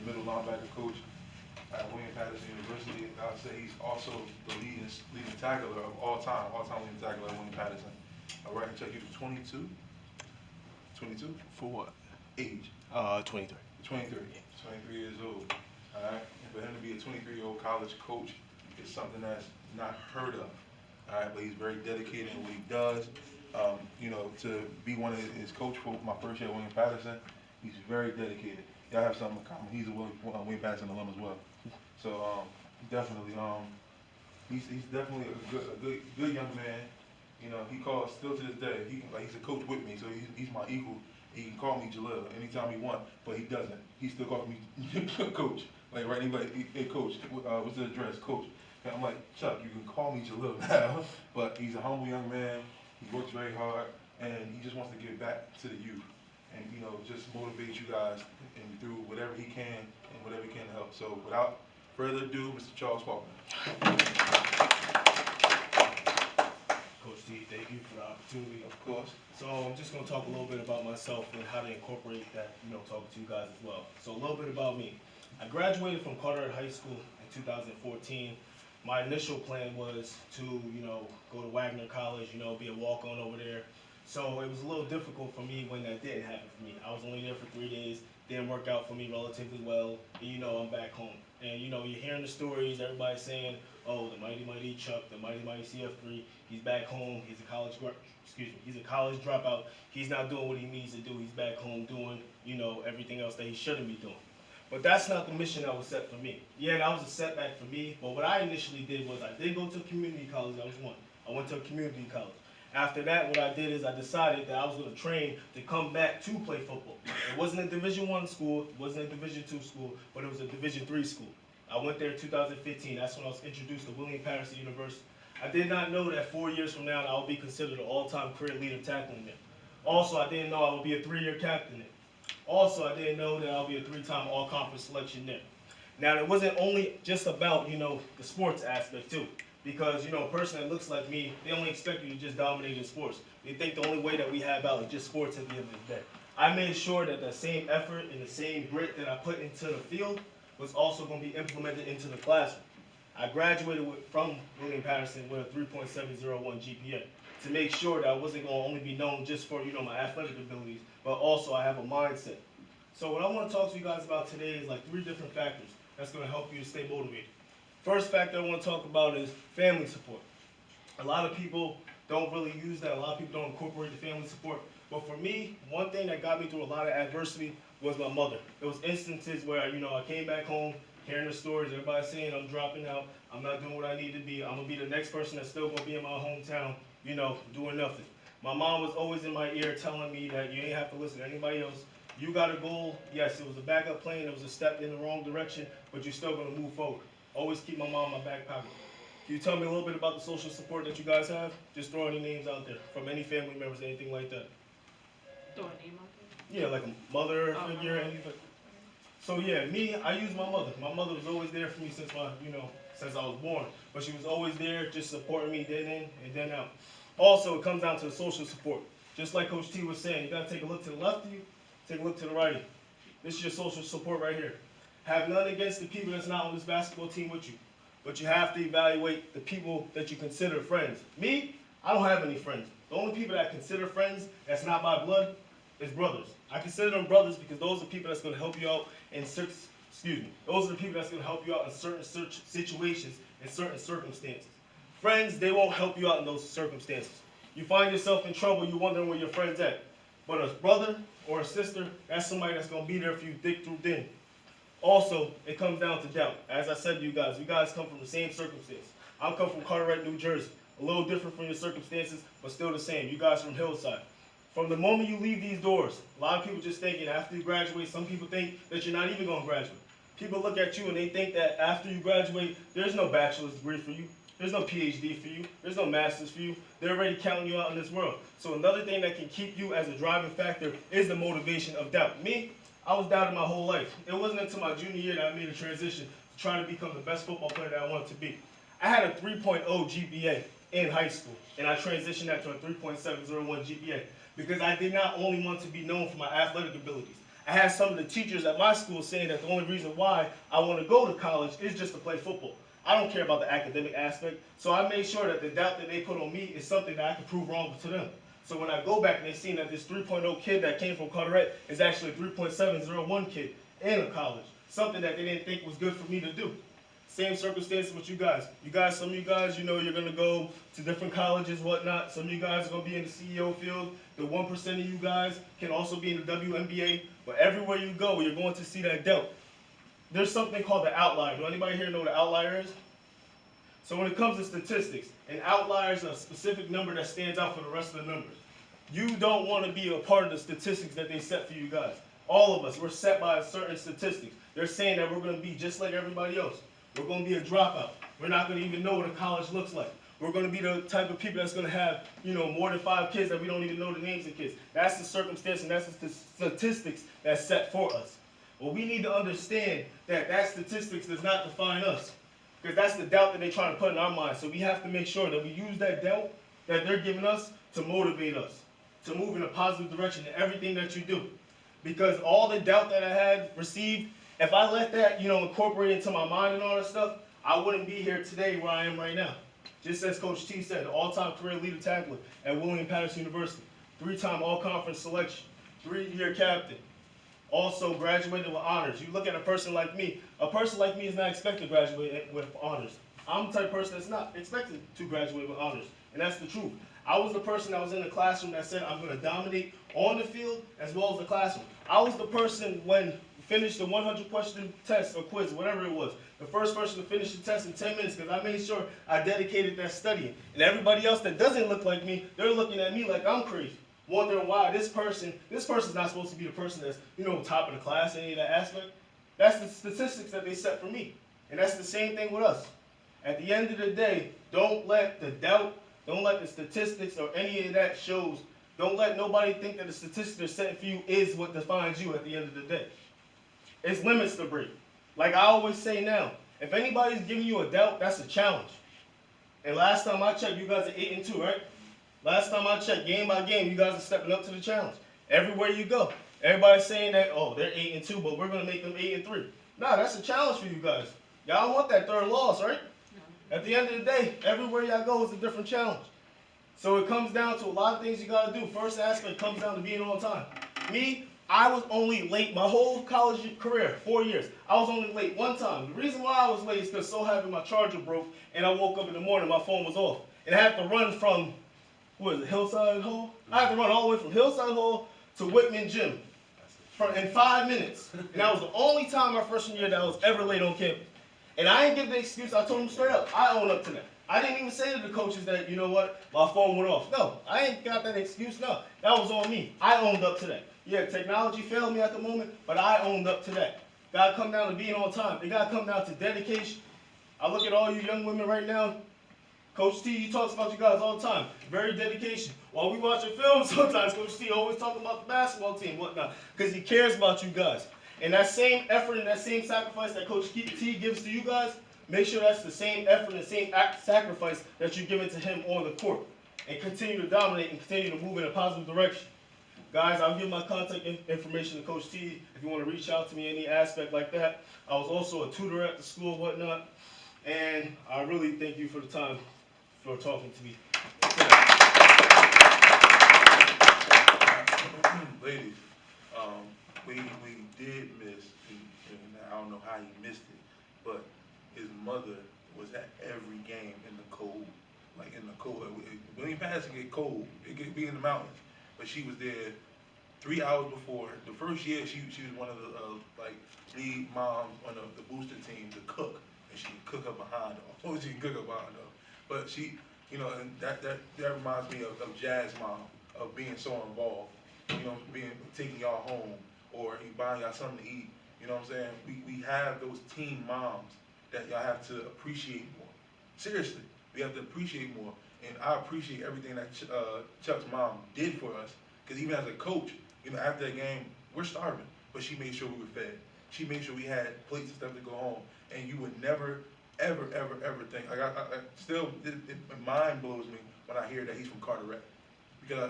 middle linebacker coach at William Patterson University. I'll say he's also the leading tackler of all time leading tackler at William Patterson. All right, check you to 22, 22 For what? age, 23. 23, 23 years old. All right, and for him to be a 23-year-old college coach is something that's not heard of. All right, but he's very dedicated in what he does. To be one of his coach for my first year at William Patterson, he's very dedicated. Y'all have something in common. He's a William Patterson alum as well. So definitely, he's definitely a good young man. He calls still to this day. He's a coach with me, so he's my equal. He can call me Jalil anytime he wants, but he doesn't. He still calls me coach. Like right, he's like, hey coach, what's the address, coach? And I'm like, Chuck, you can call me Jalil now. But he's a humble young man. He works very hard, and he just wants to give back to the youth, and just motivate you guys and through whatever he can and whatever he can to help. So without further ado, Mr. Charles Faulkner. Coach D, thank you for the opportunity. Of course. So I'm just going to talk a little bit about myself and how to incorporate that, talking to you guys as well. So a little bit about me. I graduated from Carteret High School in 2014. My initial plan was to, go to Wagner College, be a walk-on over there. So it was a little difficult for me when that didn't happen for me. I was only there for 3 days, didn't work out for me relatively well, and I'm back home. And you're hearing the stories, everybody's saying, oh, the mighty Chuck, the mighty CF3, he's back home, he's a college dropout, he's not doing what he needs to do, he's back home doing, everything else that he shouldn't be doing. But that's not the mission that was set for me. Yeah, that was a setback for me, but what I initially did was I did go to a community college, that was one. I went to a community college. After that, what I did is I decided that I was going to train to come back to play football. It wasn't a Division I school, it wasn't a Division II school, but it was a Division III school. I went there in 2015. That's when I was introduced to William Patterson University. I did not know that 4 years from now I would be considered an all-time career leader tackling there. Also, I didn't know I would be a 3-year captain there. Also, I didn't know that I'll be a 3-time all-conference selection there. Now, it wasn't only just about, the sports aspect too. Because, a person that looks like me, they only expect you to just dominate in sports. They think the only way that we have out is just sports at the end of the day. I made sure that the same effort and the same grit that I put into the field was also going to be implemented into the classroom. I graduated from William Patterson with a 3.701 GPA to make sure that I wasn't going to only be known just for, my athletic abilities, but also I have a mindset. So what I want to talk to you guys about today is like 3 different factors that's going to help you to stay motivated. First factor I want to talk about is family support. A lot of people don't really use that. A lot of people don't incorporate the family support. But for me, one thing that got me through a lot of adversity was my mother. There was instances where, I came back home, hearing the stories, everybody saying I'm dropping out, I'm not doing what I need to be, I'm going to be the next person that's still going to be in my hometown, doing nothing. My mom was always in my ear telling me that you ain't have to listen to anybody else. You got a goal. Yes, it was a backup plan. It was a step in the wrong direction, but you're still going to move forward. Always keep my mom in my back pocket. Can you tell me a little bit about the social support that you guys have? Just throw any names out there from any family members, anything like that. Throw a name out there? Yeah, like a mother figure, anything. So yeah, me, I use my mother. My mother was always there for me since since I was born. But she was always there, just supporting me then in and then out. Also, it comes down to the social support. Just like Coach T was saying, you gotta take a look to the left of you, take a look to the right of you. This is your social support right here. Have none against the people that's not on this basketball team with you. But you have to evaluate the people that you consider friends. Me, I don't have any friends. The only people that I consider friends that's not my blood is brothers. I consider them brothers because those are people that's going to help you out in those are the people that's going to help you out in certain situations, in certain circumstances. Friends, they won't help you out in those circumstances. You find yourself in trouble, you're wondering where your friend's at. But a brother or a sister, that's somebody that's going to be there for you thick through thin. Also, it comes down to doubt. As I said to you guys come from the same circumstance. I come from Carteret, New Jersey. A little different from your circumstances, but still the same. You guys from Hillside. From the moment you leave these doors, a lot of people just thinking after you graduate, some people think that you're not even going to graduate. People look at you and they think that after you graduate, there's no bachelor's degree for you. There's no PhD for you. There's no master's for you. They're already counting you out in this world. So another thing that can keep you as a driving factor is the motivation of doubt. Me, I was doubting my whole life. It wasn't until my junior year that I made a transition to try to become the best football player that I wanted to be. I had a 3.0 GPA in high school, and I transitioned that to a 3.701 GPA because I did not only want to be known for my athletic abilities. I had some of the teachers at my school saying that the only reason why I want to go to college is just to play football. I don't care about the academic aspect, so I made sure that the doubt that they put on me is something that I can prove wrong to them. So when I go back and they see that this 3.0 kid that came from Carteret is actually a 3.701 kid in a college, something that they didn't think was good for me to do. Same circumstances with you guys. Some of you guys, you're going to go to different colleges, whatnot. Some of you guys are going to be in the CEO field. The 1% of you guys can also be in the WNBA. But everywhere you go, you're going to see that doubt. There's something called the outlier. Do anybody here know what an outlier is? So when it comes to statistics, an outlier is a specific number that stands out for the rest of the numbers. You don't want to be a part of the statistics that they set for you guys. All of us, we're set by certain statistics. They're saying that we're going to be just like everybody else. We're going to be a dropout. We're not going to even know what a college looks like. We're going to be the type of people that's going to have, more than 5 kids that we don't even know the names of kids. That's the circumstance and that's the statistics that's set for us. Well, we need to understand that statistics does not define us, because that's the doubt that they're trying to put in our minds. So we have to make sure that we use that doubt that they're giving us to motivate us, to move in a positive direction in everything that you do. Because all the doubt that I had received, if I let that, incorporate into my mind and all that stuff, I wouldn't be here today where I am right now. Just as Coach T said, the all-time career leader tackler at William Patterson University, 3-time all-conference selection, 3-year captain, also graduated with honors. You look at a person like me is not expected to graduate with honors. I'm the type of person that's not expected to graduate with honors, and that's the truth. I was the person that was in the classroom that said I'm going to dominate on the field as well as the classroom. I was the person when finished the 100-question test or quiz, whatever it was, the first person to finish the test in 10 minutes, because I made sure I dedicated that studying. And everybody else that doesn't look like me, they're looking at me like I'm crazy, wondering why this person's not supposed to be the person that's, top of the class in any of that aspect. That's the statistics that they set for me. And that's the same thing with us. At the end of the day, don't let the doubt, don't let the statistics or any of that shows, don't let nobody think that the statistics they're setting for you is what defines you at the end of the day. It's limits to break. Like I always say now, if anybody's giving you a doubt, that's a challenge. And last time I checked, you guys are 8-2, right? Last time I checked, game by game, you guys are stepping up to the challenge. Everywhere you go, everybody's saying that, oh, they're 8-2, but we're going to make them 8-3. Nah, that's a challenge for you guys. Y'all want that third loss, right? No. At the end of the day, everywhere y'all go is a different challenge. So it comes down to a lot of things you got to do. First aspect comes down to being on time. Me, I was only late my whole college career, 4 years. I was only late one time. The reason why I was late is because so happened my charger broke, and I woke up in the morning, my phone was off. And I had to run from, Hillside Hall? I had to run all the way from Hillside Hall to Whitman Gym in 5 minutes. And that was the only time my freshman year that I was ever late on campus. And I didn't give the excuse. I told them straight up. I own up to that. I didn't even say to the coaches that, my phone went off. No, I ain't got that excuse. No, that was on me. I owned up to that. Yeah, technology failed me at the moment, but I owned up to that. Got to come down to being on time. It got to come down to dedication. I look at all you young women right now. Coach T, he talks about you guys all the time. Very dedication. While we watching film, sometimes Coach T always talking about the basketball team, whatnot, because he cares about you guys. And that same effort and that same sacrifice that Coach T gives to you guys, make sure that's the same effort and the same sacrifice that you're giving to him on the court. And continue to dominate and continue to move in a positive direction. Guys, I'll give my contact information to Coach T if you want to reach out to me in any aspect like that. I was also a tutor at the school, whatnot. And I really thank you for the time for talking to me. Ladies, we did miss, and I don't know how he missed it, but his mother was at every game in the cold. Like in the cold. William Patterson get cold. It get be in the mountains. But she was there 3 hours before. The first year, she was one of the lead moms on the booster team to cook, and she could cook her behind her. Oh, she can cook her behind her. But she, and that reminds me of Jazz mom, of being so involved. Taking y'all home or buying y'all something to eat. You know what I'm saying? We have those teen moms that y'all have to appreciate more. Seriously, we have to appreciate more. And I appreciate everything that Chuck's mom did for us. Because even as a coach, after that game, we're starving. But she made sure we were fed. She made sure we had plates and stuff to go home. And you would never, ever, ever, ever think. Like it mind blows me when I hear that he's from Carteret. Because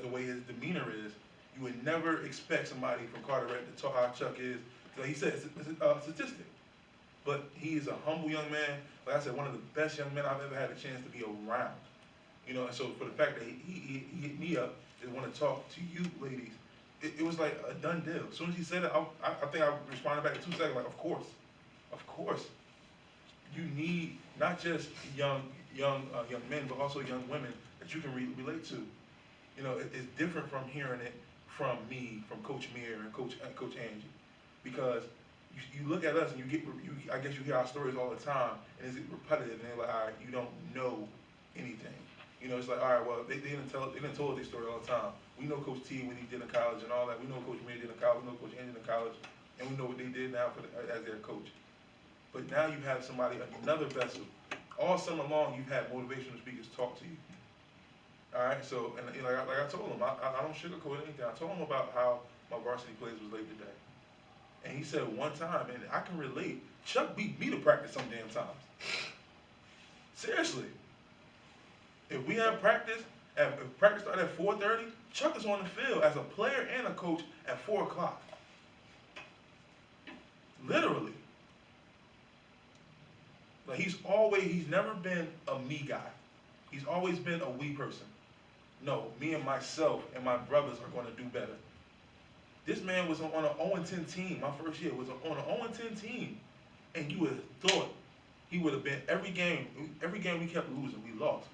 the way his demeanor is, You would never expect somebody from Carteret to talk how Chuck is. So he said it's a statistic. But he is a humble young man. Like I said, one of the best young men I've ever had a chance to be around. You know, and so for the fact that he hit me up and want to talk to you ladies, it was like a done deal. As soon as he said it, I think I responded back in 2 seconds, like, of course. You need not just young men, but also young women that you can relate to. You know, it's different from hearing it from me, from Coach Mir and Coach Angie, because you look at us and I guess you hear our stories all the time, and it's repetitive, and they're like, all right, you don't know anything. You know, it's like, all right, well, they didn't tell their story all the time. We know Coach T when he did in college and all that. We know Coach Mir did in college. We know Coach Angie did in college, and we know what they did now as their coach. But now you have somebody, another vessel. All summer long, you've had motivational speakers talk to you. All right, so and you know, like I told him, I don't sugarcoat anything. I told him about how my varsity plays was late today, and he said one time, and I can relate. Chuck beat me to practice some damn times. Seriously, if we have practice, if practice started at 4:30, Chuck is on the field as a player and a coach at 4 o'clock. Literally. Like he's never been a me guy. He's always been a we person. No, me and myself and my brothers are going to do better. This man was on an 0-10 team. My first year was on an 0-10 team, and you would have thought he would have been every game. Every game we kept losing, we lost.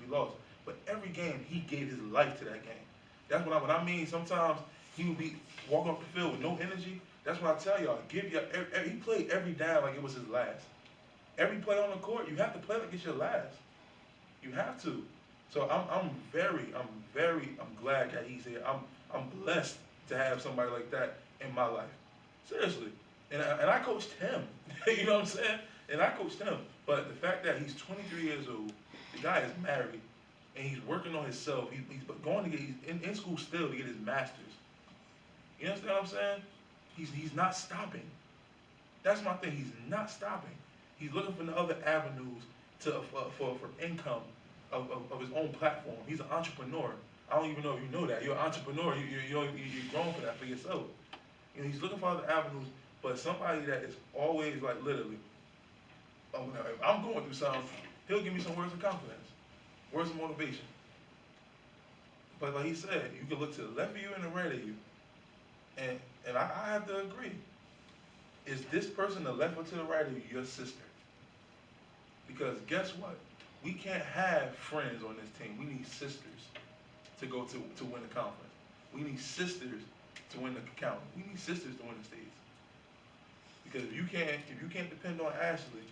But every game he gave his life to that game. That's what I mean. Sometimes he would be walking off the field with no energy. That's what I tell y'all. He played every down like it was his last. Every play on the court, you have to play like it's your last. You have to. So I'm glad that he's here. I'm blessed to have somebody like that in my life. Seriously. And I coached him. You know what I'm saying? And I coached him. But the fact that he's 23 years old, the guy is married, and he's working on himself. He's going to get, he's in school still to get his master's. You understand what I'm saying? He's not stopping. That's my thing. He's not stopping. He's looking for the other avenues for income of his own platform. He's an entrepreneur. I don't even know if you know that. You're an entrepreneur. You're grown for that for yourself. You know, he's looking for other avenues, but somebody that is always like literally, oh, now, if I'm going through something, he'll give me some words of confidence, words of motivation. But like he said, you can look to the left of you and the right of you, and I have to agree. Is this person to the left or to the right of you your sister? Because guess what? We can't have friends on this team. We need sisters to go to win the conference. We need sisters to win the county. We need sisters to win the states. Because if you can't depend on Ashley,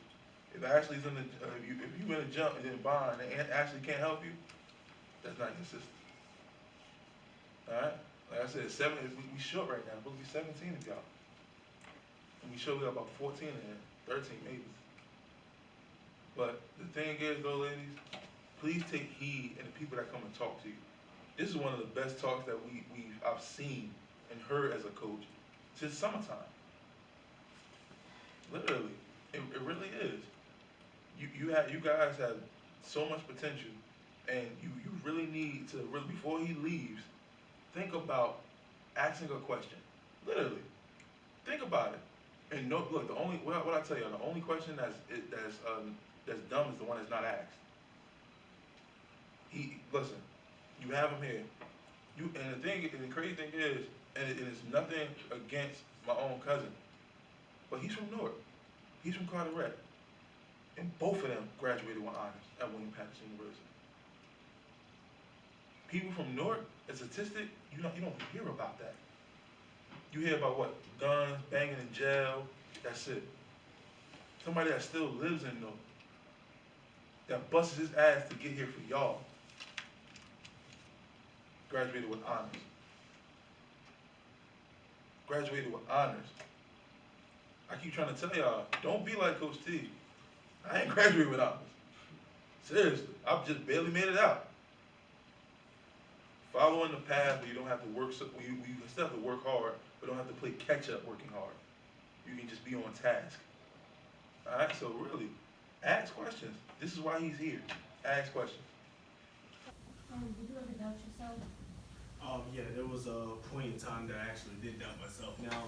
if Ashley's in the if you in a jump and then bond and Ashley can't help you, that's not your sister. All right. Like I said, we short right now. We'll be 17 of y'all. And we sure we got about 14 in there, 13 maybe. But the thing is though, ladies, please take heed in the people that come and talk to you. This is one of the best talks that I've seen and heard as a coach since summertime. Literally, it really is. You guys have so much potential, and you really need to really before he leaves, think about asking a question. Literally, think about it. And no, look, what I tell you, the only question that's dumb is the one that's not asked. Listen, you have him here. And the crazy thing is, and it is nothing against my own cousin, but he's from Newark. He's from Carteret. And both of them graduated with honors at William Patterson University. People from Newark, a statistic, you don't hear about that. You hear about what? Guns, banging in jail, that's it. Somebody that still lives in Newark, that busts his ass to get here for y'all, graduated with honors. Graduated with honors. I keep trying to tell y'all, don't be like Coach T. I ain't graduated with honors. Seriously, I've just barely made it out. Following the path where you don't have to work, where you still have to work hard, but don't have to play catch up working hard. You can just be on task. All right, so really, ask questions. This is why he's here. Ask questions. Did you ever doubt yourself? Yeah, there was a point in time that I actually did doubt myself. Now,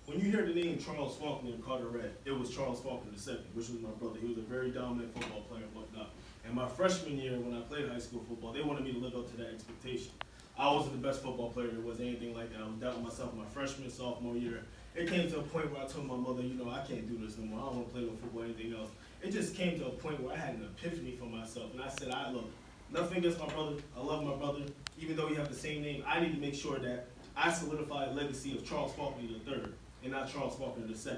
when you hear the name Charles Faulkner and Carter Red, it was Charles Faulkner II, which was my brother. He was a very dominant football player and whatnot. And my freshman year, when I played high school football, they wanted me to live up to that expectation. I wasn't the best football player there was, anything like that. I was doubting myself my freshman, sophomore year. It came to a point where I told my mother, I can't do this no more. I don't want to play no football or anything else. It just came to a point where I had an epiphany for myself. And I said, look, nothing against my brother. I love my brother. Even though we have the same name, I need to make sure that I solidify the legacy of Charles Faulkner III and not Charles Faulkner II.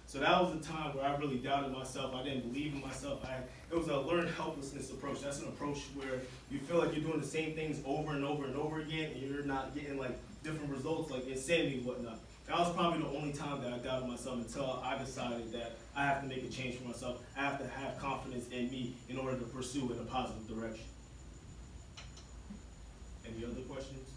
So that was the time where I really doubted myself. I didn't believe in myself. It was a learned helplessness approach. That's an approach where you feel like you're doing the same things over and over and over again, and you're not getting like different results, like insanity and whatnot. That was probably the only time that I doubted myself until I decided that I have to make a change for myself. I have to have confidence in me in order to pursue in a positive direction. Any other questions?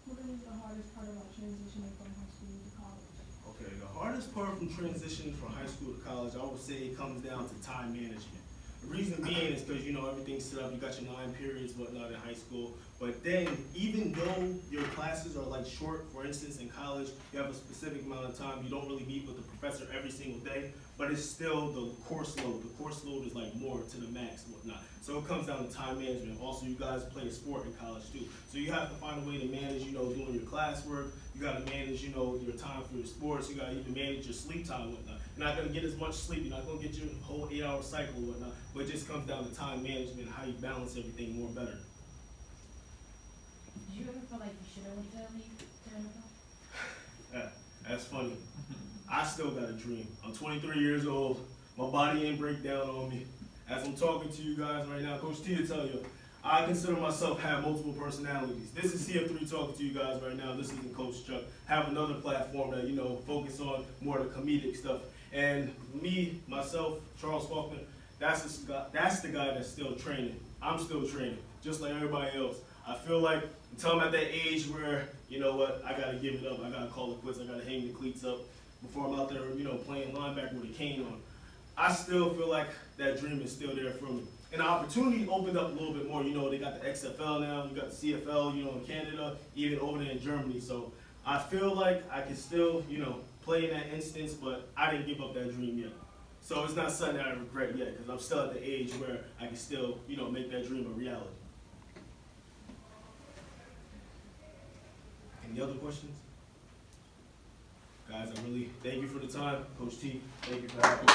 What is the hardest part about transitioning from high school to college? Okay, the hardest part from transitioning from high school to college, I would say it comes down to time management. The reason being is because, everything's set up, you got your 9 periods, whatnot in high school, but then even though your classes are like short, for instance, in college, you have a specific amount of time, you don't really meet with the professor every single day, but it's still the course load. The course load is like more to the max and whatnot. So it comes down to time management. Also, you guys play a sport in college too. So you have to find a way to manage, doing your classwork. You got to manage, your time for your sports. You got to even manage your sleep time and whatnot. You're not going to get as much sleep. You're not going to get your whole 8-hour cycle and whatnot. But it just comes down to time management, how you balance everything more better. Did you ever feel like you should have went to the league to NFL? That's funny. I still got a dream. I'm 23 years old. My body ain't break down on me. As I'm talking to you guys right now, Coach T will tell you, I consider myself have multiple personalities. This is CF3 talking to you guys right now. This isn't Coach Chuck. Have another platform that, focus on more of the comedic stuff. And me, myself, Charles Faulkner, that's the guy that's still training. I'm still training, just like everybody else. I feel like until I'm at that age where, I gotta give it up. I gotta call it quits. I gotta hang the cleats up before I'm out there, playing linebacker with a cane on. I still feel like that dream is still there for me. And the opportunity opened up a little bit more. They got the XFL now, you got the CFL, in Canada, even over there in Germany. So I feel like I can still, play in that instance, but I didn't give up that dream yet. So it's not something that I regret yet, because I'm still at the age where I can still, make that dream a reality. Any other questions? Guys, I really thank you for the time. Coach T, thank you for having me.